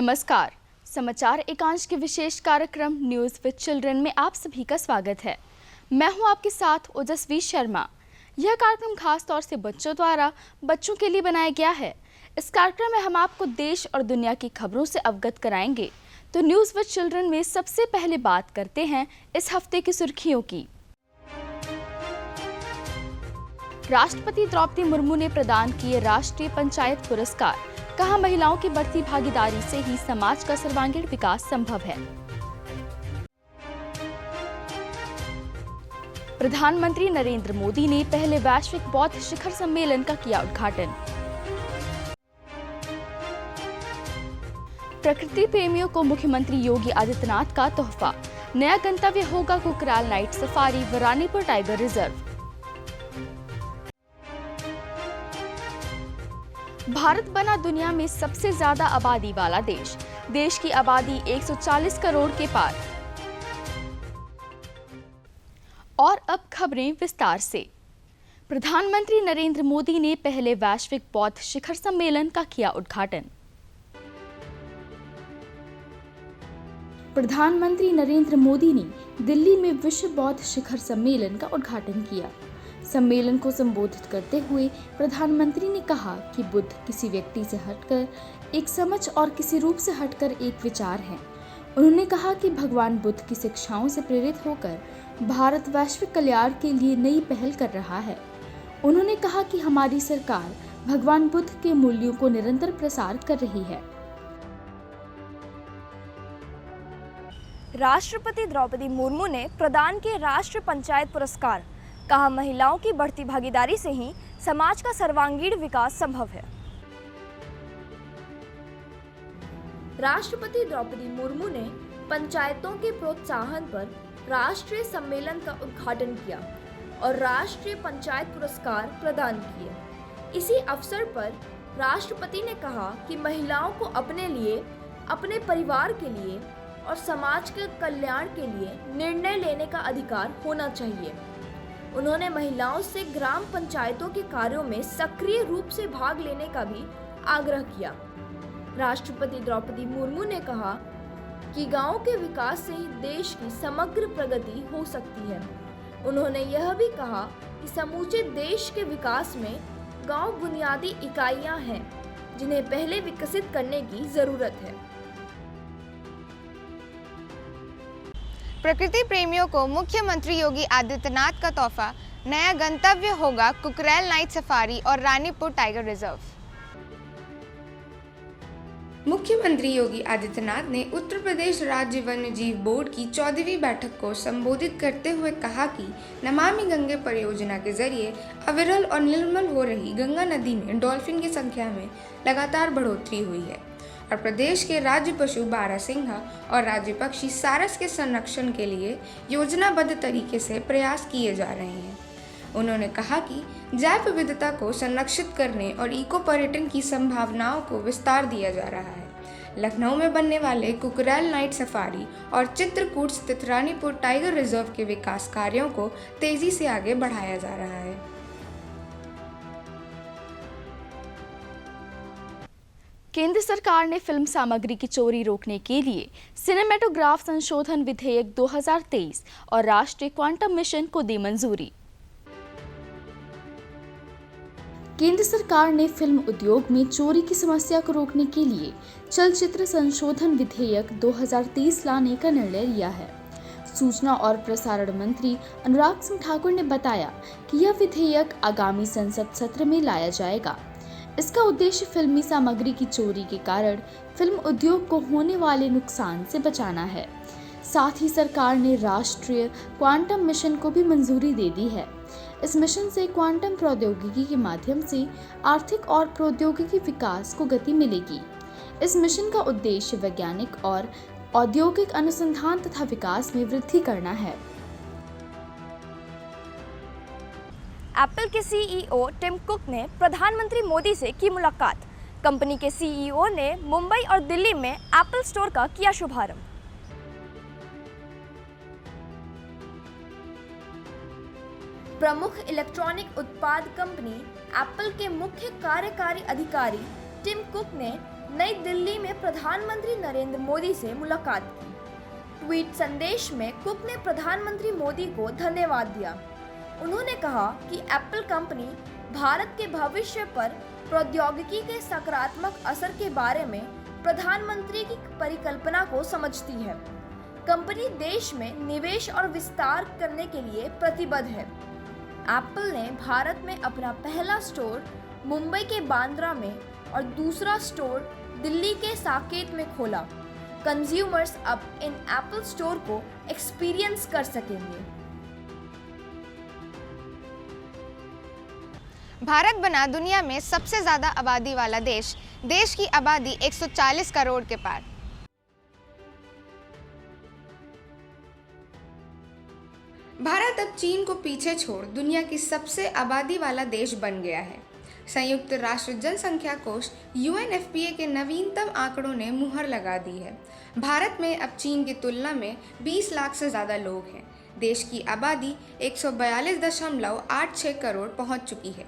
नमस्कार। समाचार एकांश के विशेष कार्यक्रम न्यूज़ विद चिल्ड्रन में आप सभी का स्वागत है। मैं हूं आपके साथ ओजस्वी शर्मा। यह कार्यक्रम खास तौर से बच्चों द्वारा बच्चों के लिए बनाया गया है। इस कार्यक्रम में हम आपको देश और दुनिया की खबरों से अवगत कराएंगे। तो न्यूज़ विद चिल्ड्रन में सबसे पहले बात करते हैं इस हफ्ते की सुर्खियों की। राष्ट्रपति द्रौपदी मुर्मू ने प्रदान किए राष्ट्रीय पंचायत पुरस्कार। कहा, महिलाओं की बढ़ती भागीदारी से ही समाज का सर्वांगीण विकास संभव है। प्रधानमंत्री नरेंद्र मोदी ने पहले वैश्विक बौद्ध शिखर सम्मेलन का किया उद्घाटन। प्रकृति प्रेमियों को मुख्यमंत्री योगी आदित्यनाथ का तोहफा। नया गंतव्य होगा कुकराल नाइट सफारी व रानीपुर टाइगर रिजर्व। भारत बना दुनिया में सबसे ज्यादा आबादी वाला देश। देश की आबादी 140 करोड़ के पार। और अब खबरें विस्तार से। प्रधानमंत्री नरेंद्र मोदी ने पहले वैश्विक बौद्ध शिखर सम्मेलन का किया उद्घाटन। प्रधानमंत्री नरेंद्र मोदी ने दिल्ली में विश्व बौद्ध शिखर सम्मेलन का उद्घाटन किया। सम्मेलन को संबोधित करते हुए प्रधानमंत्री ने कहा कि बुद्ध किसी व्यक्ति से हटकर एक समझ और किसी रूप से हटकर एक विचार है। उन्होंने कहा कि भगवान बुद्ध की शिक्षाओं से प्रेरित होकर भारत वैश्विक कल्याण के लिए नई पहल कर रहा है। उन्होंने कहा कि हमारी सरकार भगवान बुद्ध के मूल्यों को निरंतर प्रसार कर रही है। राष्ट्रपति द्रौपदी मुर्मू ने प्रदान किए राष्ट्रीय पंचायत पुरस्कार। कहा, महिलाओं की बढ़ती भागीदारी से ही समाज का सर्वांगीण विकास संभव है। राष्ट्रपति द्रौपदी मुर्मू ने पंचायतों के प्रोत्साहन पर राष्ट्रीय सम्मेलन का उद्घाटन किया और राष्ट्रीय पंचायत पुरस्कार प्रदान किए। इसी अवसर पर राष्ट्रपति ने कहा कि महिलाओं को अपने लिए, अपने परिवार के लिए और समाज के कल्याण के लिए निर्णय लेने का अधिकार होना चाहिए। उन्होंने महिलाओं से ग्राम पंचायतों के कार्यों में सक्रिय रूप से भाग लेने का भी आग्रह किया। राष्ट्रपति द्रौपदी मुर्मू ने कहा कि गांव के विकास से ही देश की समग्र प्रगति हो सकती है। उन्होंने यह भी कहा कि समूचे देश के विकास में गांव बुनियादी इकाइयां हैं जिन्हें पहले विकसित करने की जरूरत है। प्रकृति प्रेमियों को मुख्यमंत्री योगी आदित्यनाथ का तोहफा। नया गंतव्य होगा कुकराल नाइट सफारी और रानीपुर टाइगर रिजर्व। मुख्यमंत्री योगी आदित्यनाथ ने उत्तर प्रदेश राज्य वन्यजीव बोर्ड की 14वीं बैठक को संबोधित करते हुए कहा कि नमामि गंगे परियोजना के जरिए अविरल और निर्मल हो रही गंगा नदी में डॉल्फिन की संख्या में लगातार बढ़ोतरी हुई है और प्रदेश के राज्य पशु बारहसिंघा और राज्य पक्षी सारस के संरक्षण के लिए योजनाबद्ध तरीके से प्रयास किए जा रहे हैं। उन्होंने कहा कि जैव विविधता को संरक्षित करने और इको पर्यटन की संभावनाओं को विस्तार दिया जा रहा है। लखनऊ में बनने वाले कुकराल नाइट सफारी और चित्रकूट स्थित रानीपुर टाइगर रिजर्व के विकास कार्यों को तेजी से आगे बढ़ाया जा रहा है। केंद्र सरकार ने फिल्म सामग्री की चोरी रोकने के लिए सिनेमेटोग्राफ संशोधन विधेयक 2023 और राष्ट्रीय क्वांटम मिशन को दी मंजूरी। केंद्र सरकार ने फिल्म उद्योग में चोरी की समस्या को रोकने के लिए चलचित्र संशोधन विधेयक 2023 लाने का निर्णय लिया है। सूचना और प्रसारण मंत्री अनुराग सिंह ठाकुर ने बताया कि यह विधेयक आगामी संसद सत्र में लाया जाएगा। इसका उद्देश्य फिल्मी सामग्री की चोरी के कारण फिल्म उद्योग को होने वाले नुकसान से बचाना है। साथ ही सरकार ने राष्ट्रीय क्वांटम मिशन को भी मंजूरी दे दी है। इस मिशन से क्वांटम प्रौद्योगिकी के माध्यम से आर्थिक और प्रौद्योगिकी विकास को गति मिलेगी। इस मिशन का उद्देश्य वैज्ञानिक और औद्योगिक अनुसंधान तथा विकास में वृद्धि करना है। एप्पल के सीईओ टिम कुक ने प्रधानमंत्री मोदी से की मुलाकात। कंपनी के सीईओ ने मुंबई और दिल्ली में एप्पल स्टोर का किया शुभारंभ। प्रमुख इलेक्ट्रॉनिक उत्पाद कंपनी एप्पल के मुख्य कार्यकारी अधिकारी टिम कुक ने नई दिल्ली में प्रधानमंत्री नरेंद्र मोदी से मुलाकात की। ट्वीट संदेश में कुक ने प्रधानमंत्री मोदी को धन्यवाद दिया। उन्होंने कहा कि एप्पल कंपनी भारत के भविष्य पर प्रौद्योगिकी के सकारात्मक असर के बारे में प्रधानमंत्री की परिकल्पना को समझती है। कंपनी देश में निवेश और विस्तार करने के लिए प्रतिबद्ध है। एप्पल ने भारत में अपना पहला स्टोर मुंबई के बांद्रा में और दूसरा स्टोर दिल्ली के साकेत में खोला। कंज्यूमर्स अब इन एप्पल स्टोर को एक्सपीरियंस कर सकेंगे। भारत बना दुनिया में सबसे ज़्यादा आबादी वाला देश। देश की आबादी 140 करोड़ के पार। भारत अब चीन को पीछे छोड़ दुनिया की सबसे आबादी वाला देश बन गया है। संयुक्त राष्ट्र जनसंख्या कोष UNFPA के नवीनतम आंकड़ों ने मुहर लगा दी है। भारत में अब चीन की तुलना में 20 लाख से ज़्यादा लोग हैं। देश की आबादी 142.86 करोड़ पहुंच चुकी है।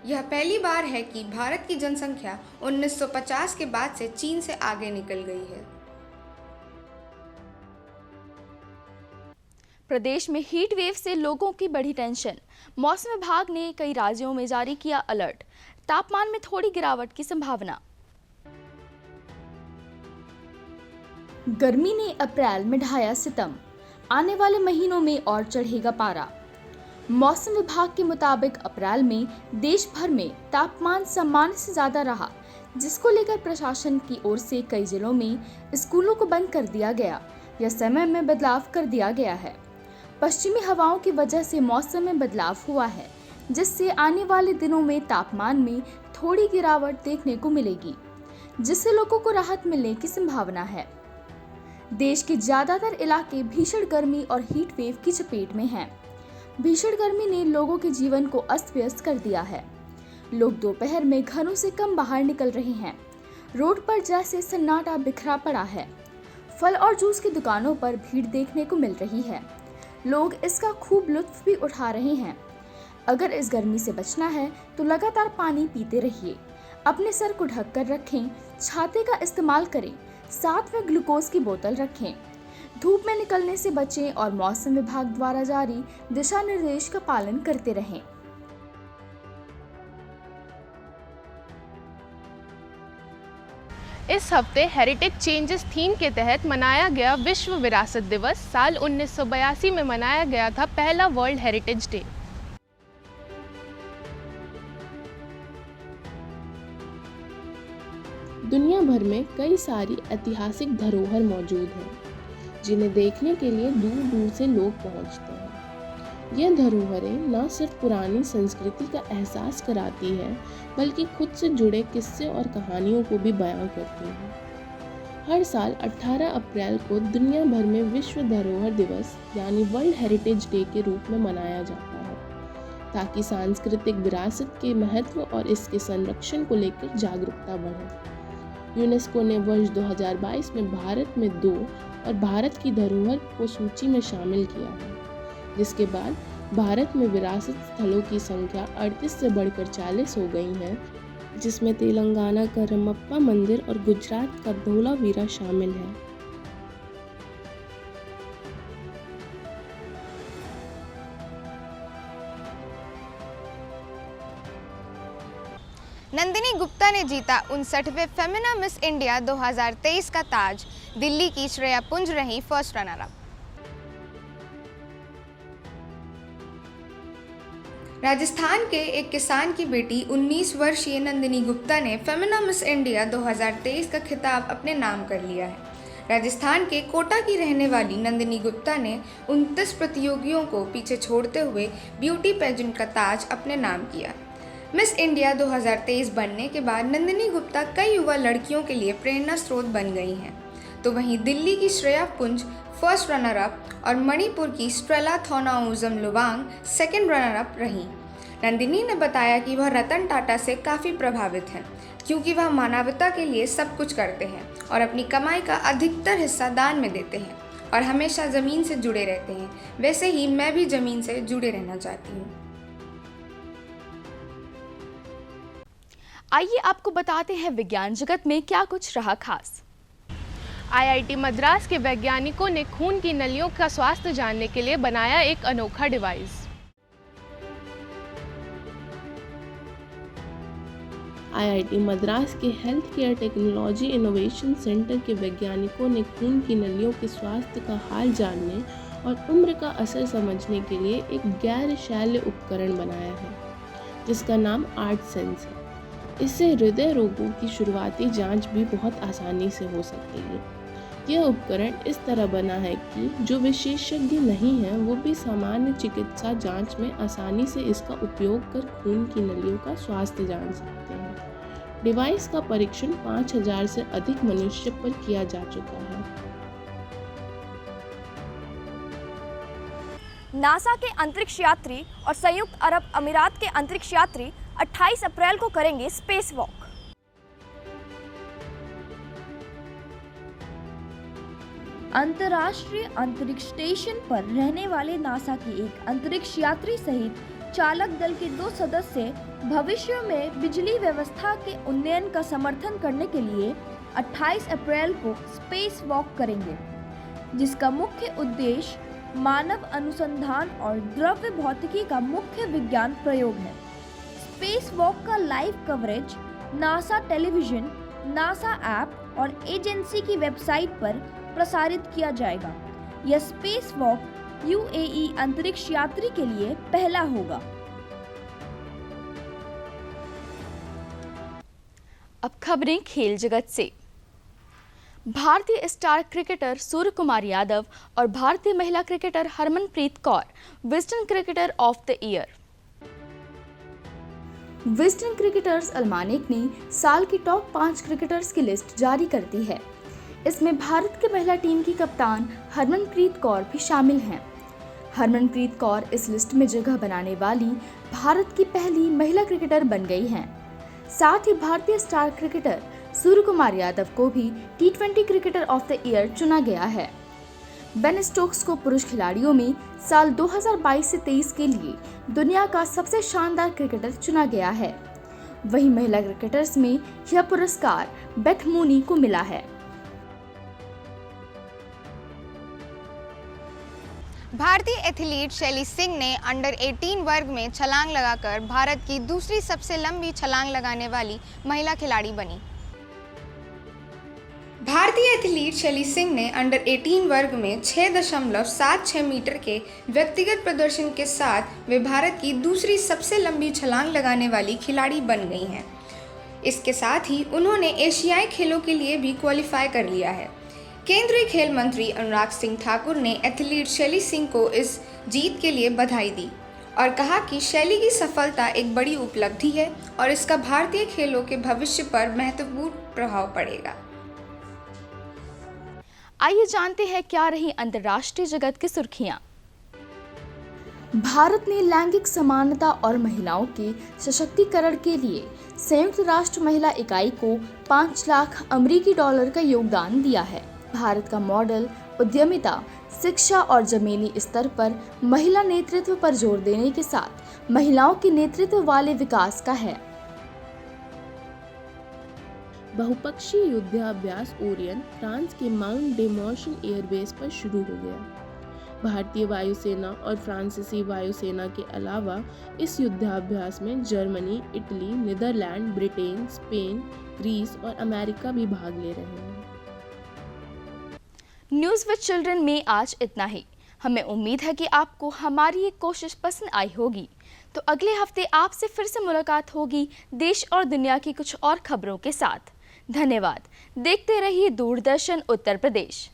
यह पहली बार है कि भारत की जनसंख्या 1950 के बाद से चीन से आगे निकल गई है। प्रदेश में हीट वेव से लोगों की बढ़ी टेंशन। मौसम विभाग ने कई राज्यों में जारी किया अलर्ट। तापमान में थोड़ी गिरावट की संभावना। गर्मी ने अप्रैल में ढाया सितम। आने वाले महीनों में और चढ़ेगा पारा। मौसम विभाग के मुताबिक अप्रैल में देश भर में तापमान सामान्य से ज्यादा रहा, जिसको लेकर प्रशासन की ओर से कई जिलों में स्कूलों को बंद कर दिया गया या समय में बदलाव कर दिया गया है। पश्चिमी हवाओं की वजह से मौसम में बदलाव हुआ है, जिससे आने वाले दिनों में तापमान में थोड़ी गिरावट देखने को मिलेगी, जिससे लोगों को राहत मिलने की संभावना है। देश के ज्यादातर इलाके भीषण गर्मी और हीट वेव की चपेट में हैं। भीषण गर्मी ने लोगों के जीवन को अस्त व्यस्त कर दिया है। लोग दोपहर में घरों से कम बाहर निकल रहे हैं। रोड पर जैसे सन्नाटा बिखरा पड़ा है। फल और जूस की दुकानों पर भीड़ देखने को मिल रही है। लोग इसका खूब लुत्फ भी उठा रहे हैं। अगर इस गर्मी से बचना है तो लगातार पानी पीते रहिए। अपने सर को ढक कर रखें। छाते का इस्तेमाल करें। साथ में ग्लूकोज की बोतल रखें। धूप में निकलने से बचें और मौसम विभाग द्वारा जारी दिशा निर्देश का पालन करते रहें। इस हफ्ते हेरिटेज चेंजेस थीम के तहत मनाया गया विश्व विरासत दिवस। साल 1982 में मनाया गया था पहला वर्ल्ड हेरिटेज डे। दुनिया भर में कई सारी ऐतिहासिक धरोहर मौजूद हैं, जिन्हें देखने के लिए दूर दूर से लोग पहुंचते हैं। यह धरोहरें न सिर्फ पुरानी संस्कृति का एहसास कराती हैं, बल्कि खुद से जुड़े किस्से और कहानियों को भी बयां करती हैं। हर साल 18 अप्रैल को दुनिया भर में विश्व धरोहर दिवस यानी वर्ल्ड हेरिटेज डे के रूप में मनाया जाता है, ताकि सांस्कृतिक विरासत के महत्व और इसके संरक्षण को लेकर जागरूकता बढ़े। यूनेस्को ने वर्ष 2022 में भारत में 2 और भारत की धरोहर को सूची में शामिल किया है, जिसके बाद भारत में विरासत स्थलों की संख्या 38 से बढ़कर 40 हो गई है, जिसमें तेलंगाना का रमप्पा मंदिर और गुजरात का धोलावीरा शामिल है। नंदिनी गुप्ता ने जीता 59वें फेमिना मिस इंडिया 2023 का ताज। दिल्ली की श्रेया पुंज रही फर्स्ट रनर अप। राजस्थान के एक किसान की बेटी 19 वर्षीय नंदिनी गुप्ता ने फेमिना मिस इंडिया 2023 का खिताब अपने नाम कर लिया है। राजस्थान के कोटा की रहने वाली नंदिनी गुप्ता ने 29 प्रतियोगियों को पीछे छोड़ते हुए ब्यूटी पेजेंट का ताज अपने नाम किया। मिस इंडिया 2023 बनने के बाद नंदिनी गुप्ता कई युवा लड़कियों के लिए प्रेरणा स्रोत बन गई हैं। तो वहीं दिल्ली की श्रेया पुंज फर्स्ट रनर अप और मणिपुर की Strela Thounaojam Luwang second runner up रही। नंदिनी ने बताया कि वह रतन टाटा से काफ़ी प्रभावित हैं, क्योंकि वह मानवता के लिए सब कुछ करते हैं और अपनी कमाई का अधिकतर हिस्सा दान में देते हैं और हमेशा ज़मीन से जुड़े रहते हैं। वैसे ही मैं भी ज़मीन से जुड़े रहना चाहती हूँ। आइए आपको बताते हैं विज्ञान जगत में क्या कुछ रहा खास। आईआईटी मद्रास के वैज्ञानिकों ने खून की नलियों का स्वास्थ्य जानने के लिए बनाया एक अनोखा डिवाइस। आईआईटी मद्रास के health care technology innovation centre के वैज्ञानिकों ने खून की नलियों के स्वास्थ्य का हाल जानने और उम्र का असर समझने के लिए एक गैर शैल्य उपकरण बनाया है जिसका नाम आर्टसेंस है। इससे हृदय रोगों की शुरुआती जांच भी बहुत आसानी से हो सकती है। यह उपकरण इस तरह बना है कि जो विशेषज्ञ नहीं हैं वो भी सामान्य चिकित्सा जांच में आसानी से इसका उपयोग कर खून की नलियों का स्वास्थ्य जान सकते हैं। डिवाइस का परीक्षण 5000 से अधिक मनुष्य पर किया जा चुका है। नासा के अंतरिक्ष यात्री और संयुक्त अरब अमीरात के अंतरिक्ष यात्री 28 अप्रैल को करेंगे स्पेस वॉक। अंतर्राष्ट्रीय अंतरिक्ष स्टेशन पर रहने वाले नासा के एक अंतरिक्ष यात्री सहित चालक दल के 2 सदस्य भविष्य में बिजली व्यवस्था के उन्नयन का समर्थन करने के लिए 28 अप्रैल को स्पेस वॉक करेंगे, जिसका मुख्य उद्देश्य मानव अनुसंधान और द्रव्य भौतिकी का मुख्य विज्ञान प्रयोग है। स्पेस वॉक का live coverage NASA television, NASA app और एजेंसी की वेबसाइट पर प्रसारित किया जाएगा। यह स्पेस वॉक यूएई अंतरिक्ष यात्री के लिए पहला होगा। अब खबरें खेल जगत से। भारतीय स्टार क्रिकेटर सूर्य कुमार यादव और भारतीय महिला cricketer Harmanpreet Kaur Wisden cricketer of the year. Wisden cricketers almanack ने साल की टॉप 5 क्रिकेटर्स की लिस्ट जारी कर दी है। इसमें भारत की महिला टीम की कप्तान हरमनप्रीत कौर भी शामिल हैं। हरमनप्रीत कौर इस लिस्ट में जगह बनाने वाली भारत की पहली महिला क्रिकेटर बन गई हैं। साथ ही भारतीय स्टार क्रिकेटर सूर्य कुमार यादव को भी T20 cricketer of the year चुना गया है। बेन स्टोक्स को पुरुष खिलाड़ियों में साल 2022 से 23 के लिए दुनिया का सबसे शानदार क्रिकेटर चुना गया है। वहीं महिला क्रिकेटर्स में यह पुरस्कार बेथ मूनी को मिला है। भारतीय एथलीट शैली सिंह ने अंडर 18 वर्ग में छलांग लगाकर भारत की दूसरी सबसे लंबी छलांग लगाने वाली महिला खिलाड़ी बनी। भारतीय एथलीट शैली सिंह ने अंडर 18 वर्ग में 6.76 मीटर के व्यक्तिगत प्रदर्शन के साथ वे भारत की दूसरी सबसे लंबी छलांग लगाने वाली खिलाड़ी बन गई हैं। इसके साथ ही उन्होंने एशियाई खेलों के लिए भी क्वालिफाई कर लिया है। केंद्रीय खेल मंत्री अनुराग सिंह ठाकुर ने एथलीट शैली सिंह को इस जीत के लिए बधाई दी और कहा कि शैली की सफलता एक बड़ी उपलब्धि है और इसका भारतीय खेलों के भविष्य पर महत्वपूर्ण प्रभाव पड़ेगा। आइए जानते हैं क्या रही अंतर्राष्ट्रीय जगत की सुर्खियां। भारत ने लैंगिक समानता और महिलाओं के सशक्तिकरण के लिए संयुक्त राष्ट्र महिला इकाई को 5 लाख अमेरिकी डॉलर का योगदान दिया है। भारत का मॉडल उद्यमिता, शिक्षा और जमीनी स्तर पर महिला नेतृत्व पर जोर देने के साथ महिलाओं के नेतृत्व वाले विकास का है। बहुपक्षीय युद्धाभ्यास ओरियन फ्रांस के माउंट डे मॉशन एयरबेस पर शुरू हो गया। भारतीय वायुसेना और फ्रांसीसी वायुसेना के अलावा इस युद्धाभ्यास में Germany, Italy, Netherland, Britain, Spain, Greece और अमेरिका भी भाग ले रहे हैं। न्यूज़ विद चिल्ड्रन में आज इतना ही। हमें उम्मीद है कि आपको हमारी ये कोशिश पसंद आई होगी। तो अगले हफ्ते आपसे फिर से मुलाकात होगी देश और दुनिया की कुछ और खबरों के साथ। धन्यवाद। देखते रहिए दूरदर्शन उत्तर प्रदेश।